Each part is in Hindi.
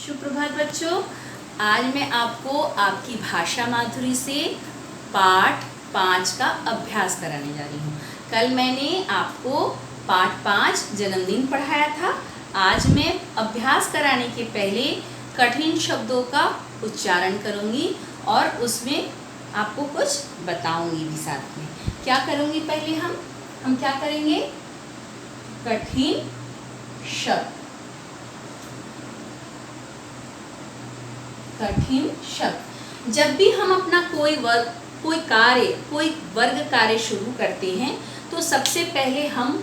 सुप्रभात बच्चों। आज मैं आपको आपकी भाषा माधुरी से पाठ 5 का अभ्यास कराने जा रही हूँ। कल मैंने आपको पाठ 5 जन्मदिन पढ़ाया था। आज मैं अभ्यास कराने के पहले कठिन शब्दों का उच्चारण करूँगी और उसमें आपको कुछ बताऊँगी भी साथ में। क्या करूँगी? पहले हम क्या करेंगे? कठिन शब्द। कठिन शब्द। जब भी हम अपना कोई वर्ग कार्य शुरू करते हैं तो सबसे पहले हम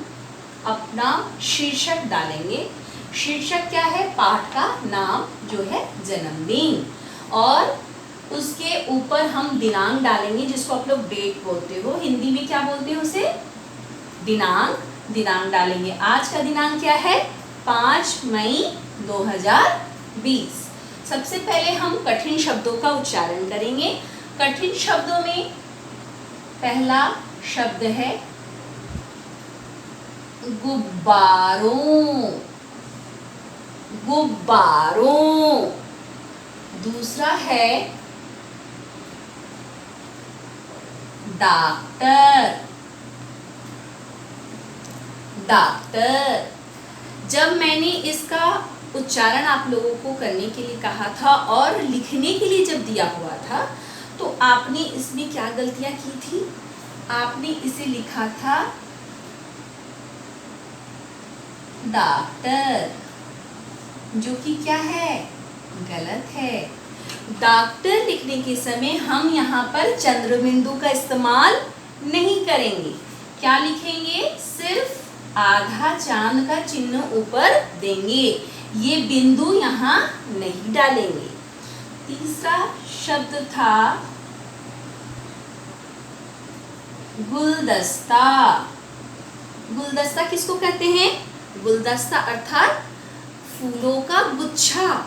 अपना शीर्षक डालेंगे। शीर्षक क्या है? पाठ का नाम जो है जन्मदिन, और उसके ऊपर हम दिनांक डालेंगे जिसको आप लोग डेट बोलते हो। हिंदी में क्या बोलते हो उसे? दिनांक डालेंगे। आज का दिनांक क्या है? 5 मई 2020। सबसे पहले हम कठिन शब्दों का उच्चारण करेंगे। कठिन शब्दों में पहला शब्द है गुब्बारों। दूसरा है डॉक्टर। जब मैंने इसका उच्चारण आप लोगों को करने के लिए कहा था और लिखने के लिए जब दिया हुआ था तो आपने इसमें क्या गलतियां की थी? आपने इसे लिखा था डॉक्टर, जो कि क्या है? गलत है। डॉक्टर लिखने के समय हम यहाँ पर चंद्रबिंदु का इस्तेमाल नहीं करेंगे। क्या लिखेंगे? सिर्फ आधा चांद का चिन्ह ऊपर देंगे, ये बिंदु यहाँ नहीं डालेंगे। तीसरा शब्द था गुलदस्ता। गुलदस्ता किसको कहते हैं? गुलदस्ता अर्थात फूलों का गुच्छा।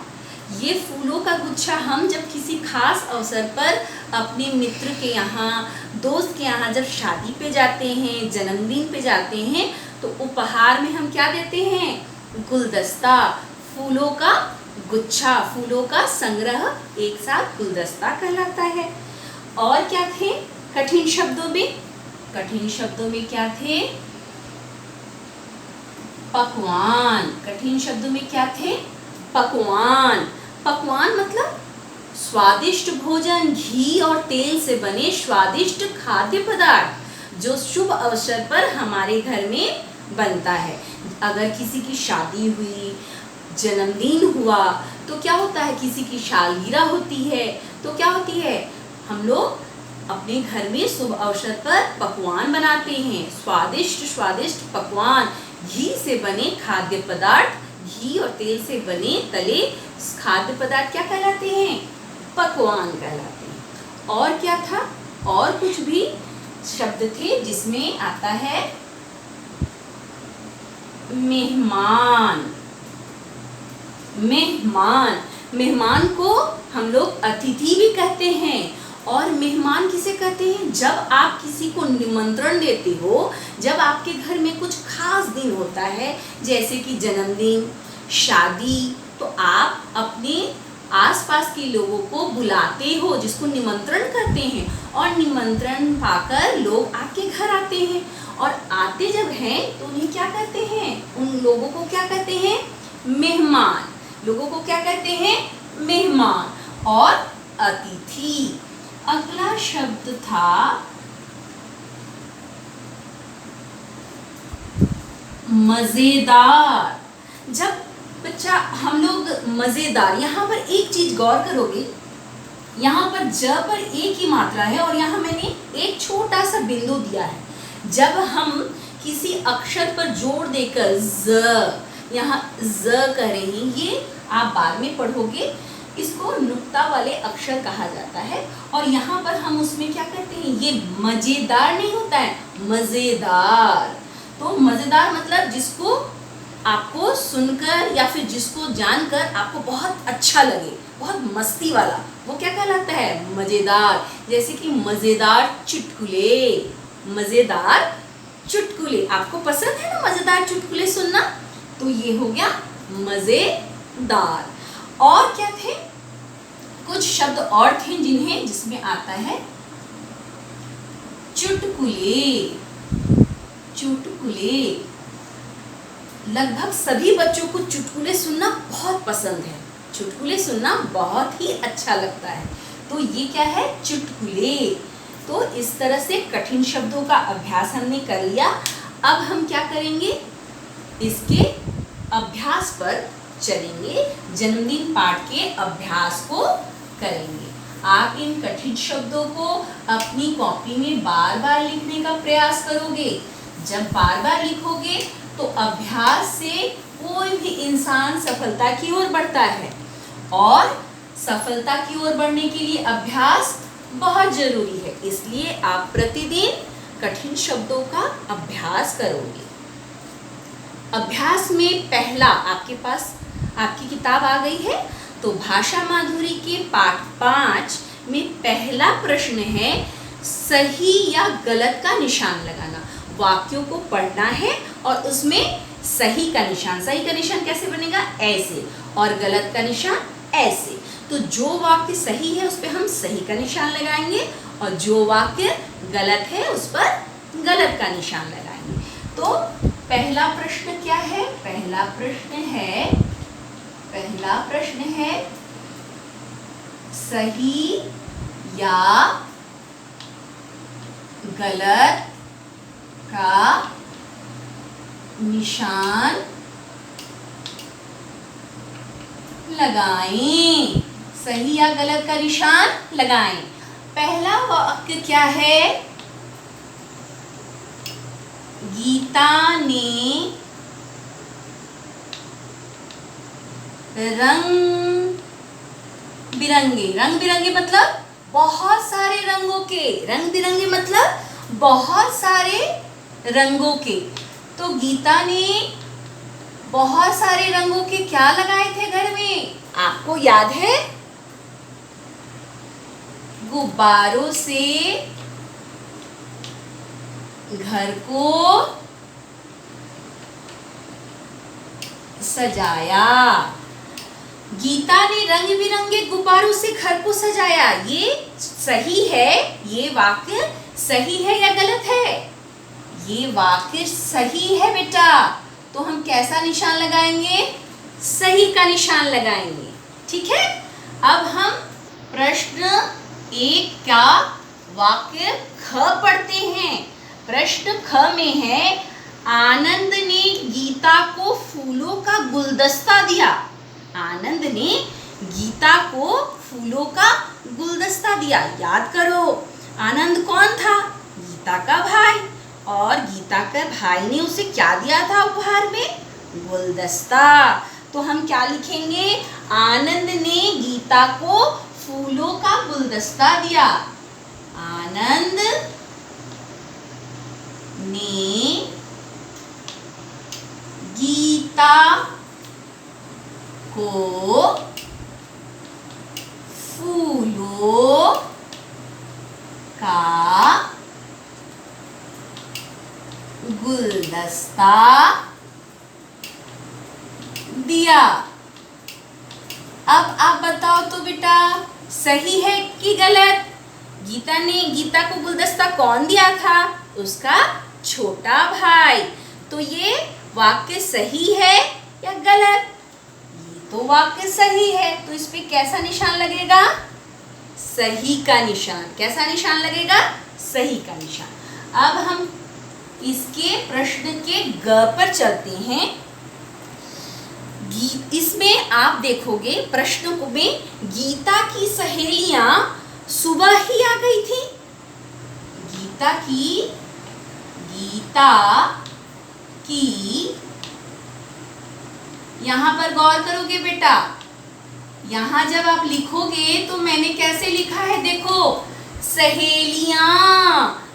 ये फूलों का गुच्छा हम जब किसी खास अवसर पर अपने मित्र के यहाँ, दोस्त के यहाँ जब शादी पे जाते हैं, जन्मदिन पे जाते हैं तो उपहार में हम क्या देते हैं? गुलदस्ता, फूलों का गुच्छा, फूलों का संग्रह एक साथ गुलदस्ता कहलाता है। और क्या थे कठिन शब्दों में? कठिन शब्दों में क्या थे? पकवान। कठिन शब्दों में क्या थे? पकवान। पकवान मतलब स्वादिष्ट भोजन, घी और तेल से बने स्वादिष्ट खाद्य पदार्थ जो शुभ अवसर पर हमारे घर में बनता है। अगर किसी की शादी हुई, जन्मदिन हुआ तो क्या होता है? किसी की सालगिरह होती है तो क्या होती है? हम लोग अपने घर में शुभ अवसर पर पकवान बनाते हैं। स्वादिष्ट पकवान, घी से बने खाद्य पदार्थ, घी और तेल से बने तले खाद्य पदार्थ क्या कहलाते हैं? पकवान कहलाते हैं। और क्या था? और कुछ भी शब्द थे जिसमें आता है मेहमान। मेहमान को हम लोग अतिथि भी कहते हैं। और मेहमान किसे कहते हैं? जब आप किसी को निमंत्रण देते हो, जब आपके घर में कुछ खास दिन होता है जैसे कि जन्मदिन, शादी, तो आप अपने आसपास के लोगों को बुलाते हो जिसको निमंत्रण करते हैं, और निमंत्रण पाकर लोग आपके घर आते हैं। और आते जब हैं तो उन्हें क्या कहते हैं? उन लोगों को क्या कहते हैं? मेहमान। लोगों को क्या कहते हैं? मेहमान और अतिथि। अगला शब्द था मजेदार। जब बच्चा हम लोग मजेदार, यहाँ पर एक चीज गौर करोगे, यहाँ पर ज पर एक ही मात्रा है और यहाँ मैंने एक छोटा सा बिंदु दिया है। जब हम किसी अक्षर पर जोर देकर ज, यहाँ ज कह रहे हैं, ये आप बाद में पढ़ोगे, इसको नुक्ता वाले अक्षर कहा जाता है। और यहाँ पर हम उसमें क्या करते हैं? ये मजेदार नहीं होता है, मजेदार। तो मजेदार मतलब जिसको आपको सुनकर या फिर जिसको जानकर आपको बहुत अच्छा लगे, बहुत मस्ती वाला, वो क्या कहलाता है? मजेदार। जैसे कि मजेदार चुटकुले। मजेदार चुटकुले आपको पसंद है ना? मजेदार चुटकुले सुनना, तो ये हो गया मजेदार। और क्या थे, कुछ शब्द और थे जिसमें आता है चुटकुले। चुटकुले, लगभग सभी बच्चों को चुटकुले सुनना बहुत पसंद है। चुटकुले सुनना बहुत ही अच्छा लगता है। तो ये क्या है, चुटकुले। तो इस तरह से कठिन शब्दों का अभ्यास हमने कर लिया। अब हम क्या करेंगे, इसके अभ्यास पर चलेंगे, जन्मदिन पाठ के अभ्यास को करेंगे। आप इन कठिन शब्दों को अपनी कॉपी में बार बार लिखने का प्रयास करोगे। जब बार बार लिखोगे तो अभ्यास से कोई भी इंसान सफलता की ओर बढ़ता है, और सफलता की ओर बढ़ने के लिए अभ्यास बहुत जरूरी है। इसलिए आप प्रतिदिन कठिन शब्दों का अभ्यास करोगे। अभ्यास में पहला, आपके पास आपकी किताब आ गई है, तो भाषा माधुरी के पाठ 5 में पहला प्रश्न है सही या गलत का निशान लगाना। वाक्यों को पढ़ना है और उसमें सही का निशान कैसे बनेगा, ऐसे, और गलत का निशान ऐसे। तो जो वाक्य सही है उस पर हम सही का निशान लगाएंगे, और जो वाक्य गलत है उस पर गलत का निशान लगाएंगे। तो पहला प्रश्न क्या है, पहला प्रश्न है सही या गलत का निशान लगाएं। सही या गलत का निशान लगाएं। पहला वाक्य क्या है, गीता ने रंग बिरंगे मतलब बहुत सारे रंगों के, रंग बिरंगे मतलब बहुत सारे रंगों के। तो गीता ने बहुत सारे रंगों के क्या लगाए थे घर में, आपको याद है, गुब्बारों से घर को सजाया। गीता ने रंग बिरंगे गुब्बारों से घर को सजाया। ये सही है, ये वाक्य सही है या गलत है, ये वाक्य सही है बेटा। तो हम कैसा निशान लगाएंगे, सही का निशान लगाएंगे, ठीक है। अब हम प्रश्न 1 का वाक्य ख पढ़ते हैं। प्रश्न ख में है, आनंद ने गीता को फूलों का गुलदस्ता दिया। आनंद ने गीता को फूलों का गुलदस्ता दिया। याद करो, आनंद कौन था, गीता का भाई, और गीता के भाई ने उसे क्या दिया था उपहार में, गुलदस्ता। तो हम क्या लिखेंगे, आनंद ने गीता को फूलों का गुलदस्ता दिया। आनंद ने गीता को फूलों का गुलदस्ता दिया। अब आप बताओ तो बेटा, सही है कि गलत। गीता को गुलदस्ता कौन दिया था, उसका छोटा भाई। तो ये वाक्य सही है या गलत, ये तो वाक्य सही है। तो इस पे कैसा निशान लगेगा, सही का निशान। कैसा निशान लगेगा, सही का निशान। अब हम इसके प्रश्न के ग पर चलते हैं। इसमें आप देखोगे प्रश्न में गीता की सहेलियां सुबह ही आ गई थी। गीता की यहां पर गौर करोगे बेटा, यहां जब आप लिखोगे तो मैंने कैसे लिखा है, देखो, सहेलियां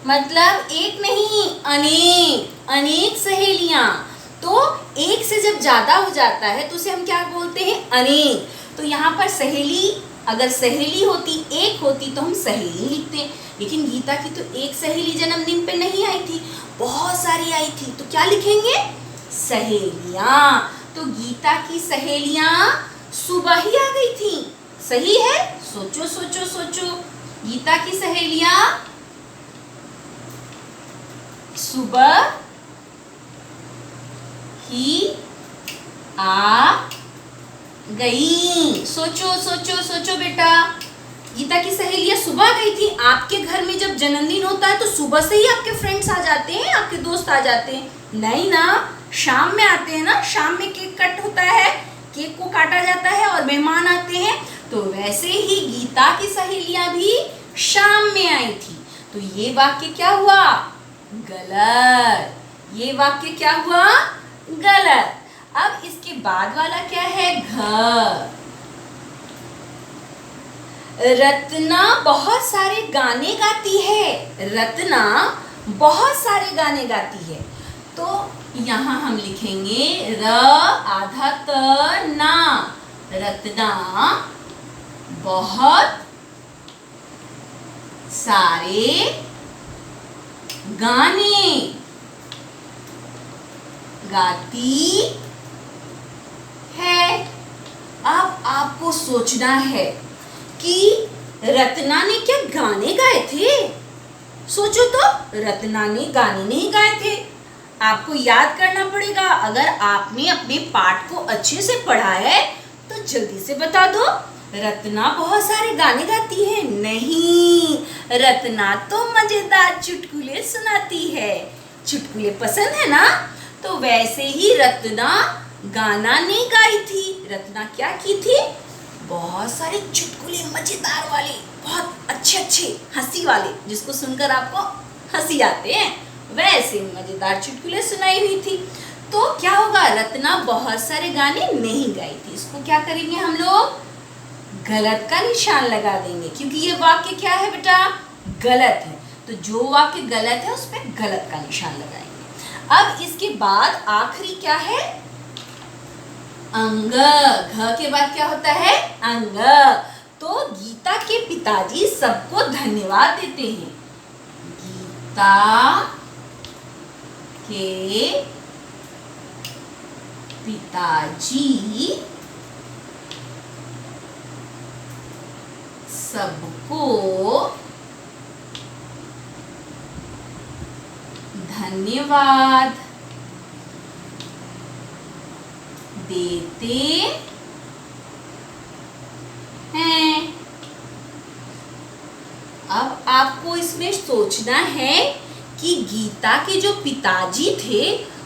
मतलब एक नहीं, अनेक सहेलियां। तो एक से जब ज्यादा हो जाता है तो उसे हम क्या बोलते हैं, अनेक। तो यहाँ पर सहेली, अगर सहेली होती, एक होती तो हम सहेली लिखते, लेकिन गीता की तो एक सहेली जन्मदिन पे नहीं आई थी, बहुत सारी आई थी। तो क्या लिखेंगे, सहेलियां। तो गीता की सहेलियां सुबह ही आ गई थी। सही है? सोचो सोचो सोचो। गीता की सहेलियां सुबह ही आ गई। सोचो सोचो सोचो बेटा। गीता की सहेलियां सुबह गई थी। आपके घर में जब जन्मदिन होता है तो सुबह से ही आपके फ्रेंड्स आ जाते हैं, आपके दोस्त आ जाते हैं? नहीं ना, शाम में आते हैं ना। शाम में केक कट होता है, केक को काटा जाता है और मेहमान आते हैं। तो वैसे ही गीता की सहेलियां भी शाम में आई थी। तो ये वाक्य क्या हुआ? गलत। ये वाक्य क्या हुआ? गलत। अब इसके बाद वाला क्या है? घ। रत्ना बहुत सारे गाने गाती है। रत्ना बहुत सारे गाने गाती है। तो यहाँ हम लिखेंगे र आधा त ना। रत्ना बहुत सारे गाने गाती है। अब आपको सोचना है कि रत्ना ने क्या गाने गाए थे? सोचो तो, रत्ना ने गाने नहीं गाए थे। आपको याद करना पड़ेगा। अगर आपने अपने पाठ को अच्छे से पढ़ा है तो जल्दी से बता दो। रत्ना बहुत सारे गाने गाती है? नहीं, रत्ना तो मजेदार चुटकुले सुनाती है। चुटकुले पसंद है ना? तो वैसे ही रत्ना गाना नहीं गाई थी। रत्ना क्या की थी? बहुत सारे चुटकुले मजेदार वाले, बहुत अच्छे अच्छे हंसी वाले, जिसको सुनकर आपको हंसी आते हैं, वैसे मजेदार चुटकुले सुनाई हुई थी। तो क्या होगा? रत्ना बहुत सारे गाने नहीं गाई थी। इसको क्या करेंगे हम लोग? गलत का निशान लगा देंगे, क्योंकि ये वाक्य क्या है बेटा? गलत है। तो जो वाक्य गलत है उस पर गलत का निशान लगाएंगे। अब इसके बाद आखिरी क्या है? अंग। घ के बाद क्या होता है? अंग। तो गीता के पिताजी सबको धन्यवाद देते हैं। गीता के पिताजी सबको धन्यवाद देते हैं। अब आपको इसमें सोचना है कि गीता के जो पिताजी थे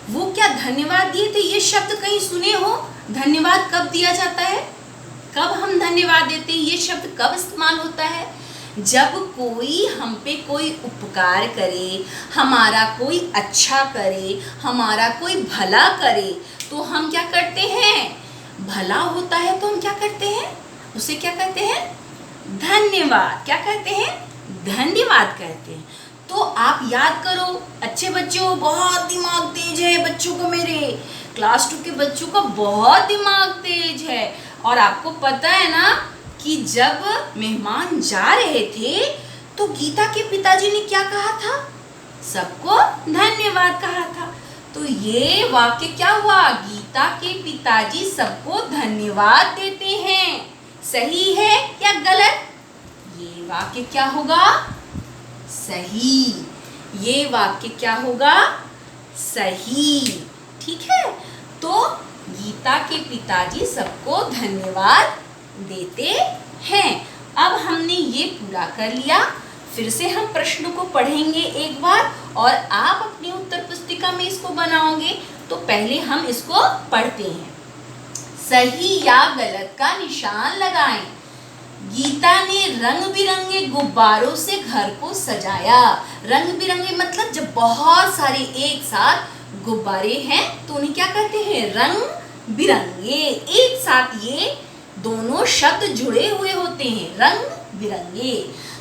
वो क्या धन्यवाद दिए थे? ये शब्द कहीं सुने हो? धन्यवाद कब दिया जाता है? कब हम धन्यवाद देते हैं? ये शब्द कब इस्तेमाल होता है? जब कोई हम पे कोई उपकार करे, हमारा कोई अच्छा करे, हमारा कोई भला करे, तो हम क्या करते हैं? भला होता है तो हम क्या करते हैं? उसे क्या कहते हैं? धन्यवाद। क्या कहते हैं? धन्यवाद कहते हैं। तो आप याद करो, अच्छे बच्चों, बहुत दिमाग तेज है बच्चों को। मेरे क्लास 2 के बच्चों का बहुत दिमाग तेज है। और आपको पता है ना कि जब मेहमान जा रहे थे तो गीता के पिताजी ने क्या कहा था? सबको धन्यवाद कहा था। तो ये वाक्य क्या हुआ? गीता के पिताजी सबको धन्यवाद देते हैं। सही है या गलत? ये वाक्य क्या होगा? सही। ये वाक्य क्या होगा? सही। ठीक है। तो गीता के पिताजी सबको धन्यवाद देते हैं। अब हमने ये पूरा कर लिया। फिर से हम प्रश्न को पढ़ेंगे एक बार और आप अपनी उत्तर पुस्तिका में इसको बनाओगे। तो पहले हम इसको पढ़ते हैं। सही या गलत का निशान लगाएं। गीता ने रंग बिरंगे गुब्बारों से घर को सजाया। रंग बिरंगे मतलब जब बहुत सारे एक साथ गुब्बारे हैं तो उन्हें क्या कहते हैं? रंग बिरंगे। एक साथ ये दोनों शब्द जुड़े हुए होते हैं, रंग बिरंगे।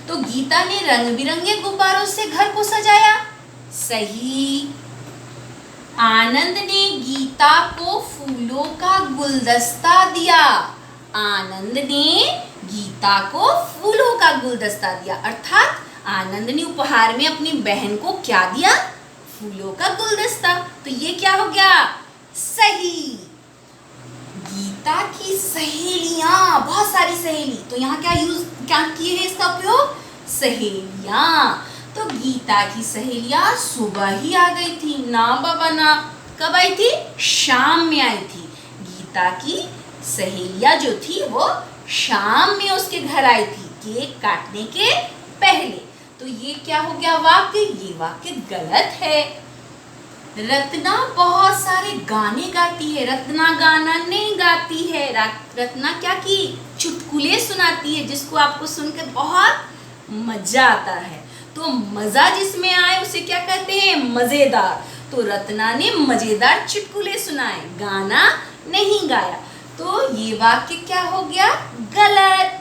तो गीता ने रंग बिरंगे गुब्बारों से घर को सजाया। सही। आनंद ने गीता को फूलों का गुलदस्ता दिया। आनंद ने गीता को फूलों का गुलदस्ता दिया, अर्थात आनंद ने उपहार में अपनी बहन को क्या दिया? फूलों का गुलदस्ता। तो ये क्या हो गया? सही। गीता गीता की सहेलियां, बहुत सारी सहेली, तो यहाँ क्या किए हैं इसका उपयोग, सहेलियां। तो गीता की सहेलियां सुबह ही आ गई थी, ना बाबा ना। कब आई थी, शाम में आई थी। गीता की सहेलियां जो थी वो शाम में उसके घर आई थी, केक काटने के पहले। तो ये क्या हो गया वाक्य, ये वाक्य गलत है। रत्ना बहुत सारे गाने गाती है, रत्ना गाना नहीं गाती है। रत्ना क्या की, चुटकुले सुनाती है, जिसको आपको सुनकर बहुत मजा आता है। तो मजा जिसमें आए उसे क्या कहते हैं, मजेदार। तो रत्ना ने मजेदार चुटकुले सुनाए, गाना नहीं गाया। तो ये वाक्य क्या हो गया, गलत।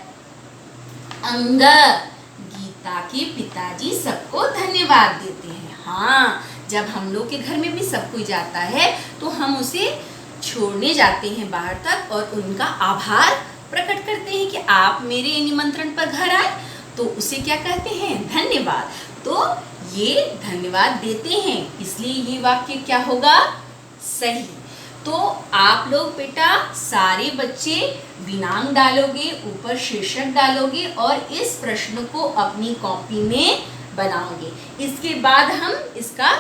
अंगद, गीता के पिताजी सबको धन्यवाद देते हैं। हाँ, जब हम लोग के घर में भी सब कोई जाता है तो हम उसे छोड़ने जाते हैं बाहर तक और उनका आभार प्रकट करते हैं कि आप मेरे निमंत्रण पर घर आए, तो उसे क्या कहते हैं, धन्यवाद। तो ये धन्यवाद देते हैं, इसलिए ये वाक्य क्या होगा, सही। तो आप लोग बेटा सारे बच्चे दिनांक डालोगे, ऊपर शीर्षक डालोगे और इस प्रश्न को अपनी कॉपी में बनाओगे। इसके बाद हम इसका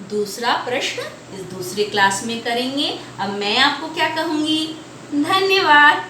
दूसरा प्रश्न इस दूसरे क्लास में करेंगे। अब मैं आपको क्या कहूँगी, धन्यवाद।